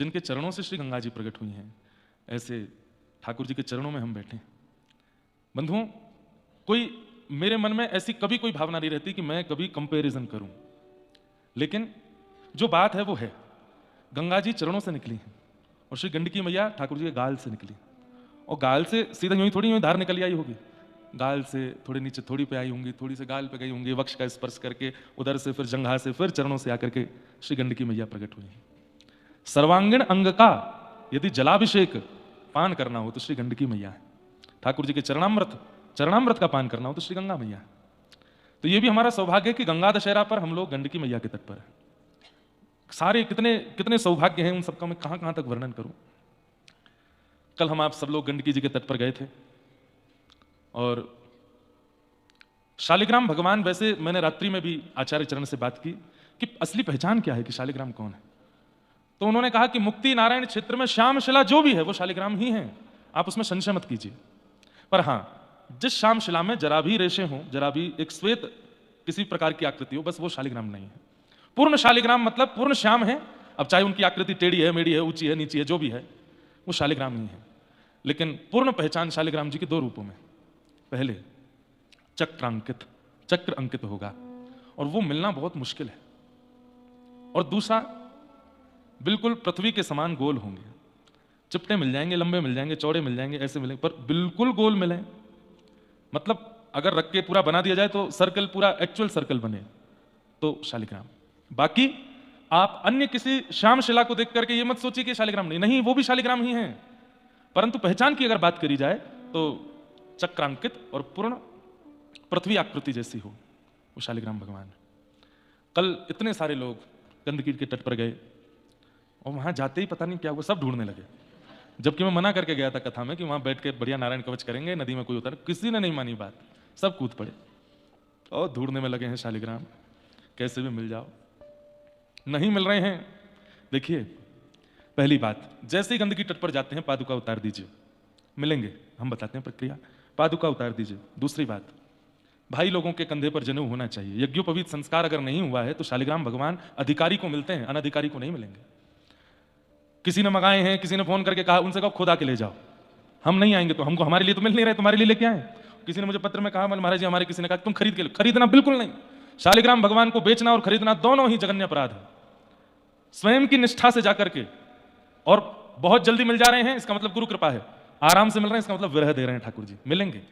जिनके चरणों से श्री गंगा जी प्रकट हुई हैं, ऐसे ठाकुर जी के चरणों में हम बैठे। बंधुओं, कोई मेरे मन में ऐसी कभी कोई भावना नहीं रहती कि मैं कभी कंपैरिजन करूं, लेकिन जो बात है वो है, गंगा जी चरणों से निकली हैं और श्री गंडकी मैया ठाकुर जी के गाल से निकली, और गाल से सीधा यूं ही थोड़ी यूं धार निकल आई होगी, गाल से थोड़े नीचे थोड़ी पे आई होंगी, थोड़ी से गाल पे गई होंगी, वक्ष का स्पर्श करके उधर से फिर जंघा से फिर चरणों से आकर के श्री गंडकी मैया प्रकट हुई हैं। सर्वांगीण अंग का यदि जलाभिषेक पान करना हो तो श्री गंडकी मैया है, ठाकुर जी के चरणामृत का पान करना हो तो श्री गंगा मैया है। तो ये भी हमारा सौभाग्य है कि गंगा दशहरा पर हम लोग गंडकी मैया के तट पर हैं। सारे कितने कितने सौभाग्य हैं, उन सबका मैं कहां कहां तक वर्णन करूं। कल हम आप सब लोग गंडकी जी के तट पर गए थे और शालिग्राम भगवान, वैसे मैंने रात्रि में भी आचार्य चरण से बात की कि असली पहचान क्या है, कि शालिग्राम कौन है। तो उन्होंने कहा कि मुक्ति नारायण क्षेत्र में श्यामशिला जो भी है वो शालिग्राम ही है, आप उसमें संशय मत कीजिए। पर हां, जिस श्यामशिला में जरा भी रेशे हों, जरा भी एक श्वेत किसी प्रकार की आकृति हो, बस वो शालिग्राम नहीं है। पूर्ण शालिग्राम मतलब पूर्ण श्याम है, अब चाहे उनकी आकृति टेढ़ी है, मेढ़ी है, ऊंची है, नीची है, जो भी है वो शालिग्राम ही है। लेकिन पूर्ण पहचान शालिग्राम जी के दो रूपों में, पहले चक्र अंकित होगा और वो मिलना बहुत मुश्किल है, और दूसरा बिल्कुल पृथ्वी के समान गोल होंगे, चिपटे मिल जाएंगे, लंबे मिल जाएंगे, चौड़े मिल जाएंगे, ऐसे मिलेंगे, पर बिल्कुल गोल मिले, मतलब अगर रख के पूरा बना दिया जाए तो सर्कल, पूरा एक्चुअल सर्कल बने तो शालिग्राम। बाकी आप अन्य किसी श्यामशिला को देख करके ये मत सोचिए कि शालिग्राम नहीं, वो भी शालिग्राम ही है, परंतु पहचान की अगर बात करी जाए तो चक्रांकित और पूर्ण पृथ्वी आकृति जैसी हो, वो शालिग्राम भगवान। कल इतने सारे लोग गंडकी के तट पर गए और वहां जाते ही पता नहीं क्या हुआ, सब ढूंढने लगे, जबकि मैं मना करके गया था कथा में कि वहां बैठ के बढ़िया नारायण कवच करेंगे, नदी में कोई उतर, किसी ने नहीं मानी बात, सब कूद पड़े और ढूंढने में लगे हैं शालिग्राम, कैसे भी मिल जाओ। नहीं मिल रहे हैं। देखिए, पहली बात, जैसे ही गंडकी तट पर जाते हैं पादुका उतार दीजिए, मिलेंगे, हम बताते हैं प्रक्रिया, पादुका उतार दीजिए। दूसरी बात, भाई लोगों के कंधे पर जनेऊ होना चाहिए। यज्ञोपवीत संस्कार अगर नहीं हुआ है तो शालिग्राम भगवान अधिकारी को मिलते हैं, अनधिकारी को नहीं मिलेंगे। किसी ने मंगाए हैं, किसी ने फोन करके कहा, उनसे कहो खुद आके ले जाओ, हम नहीं आएंगे, तो हमको हमारे लिए तो मिल नहीं रहे, तुम्हारे लिए लेके आए। किसी ने मुझे पत्र में कहा, महाराज जी हमारे किसी ने कहा तुम खरीद के लो, खरीदना बिल्कुल नहीं। शालिग्राम भगवान को बेचना और खरीदना दोनों ही जघन्य अपराध है। स्वयं की निष्ठा से जाकर के, और बहुत जल्दी मिल जा रहे हैं इसका मतलब गुरु कृपा है, आराम से मिल रहे हैं इसका मतलब विरह दे रहे हैं ठाकुर जी, मिलेंगे।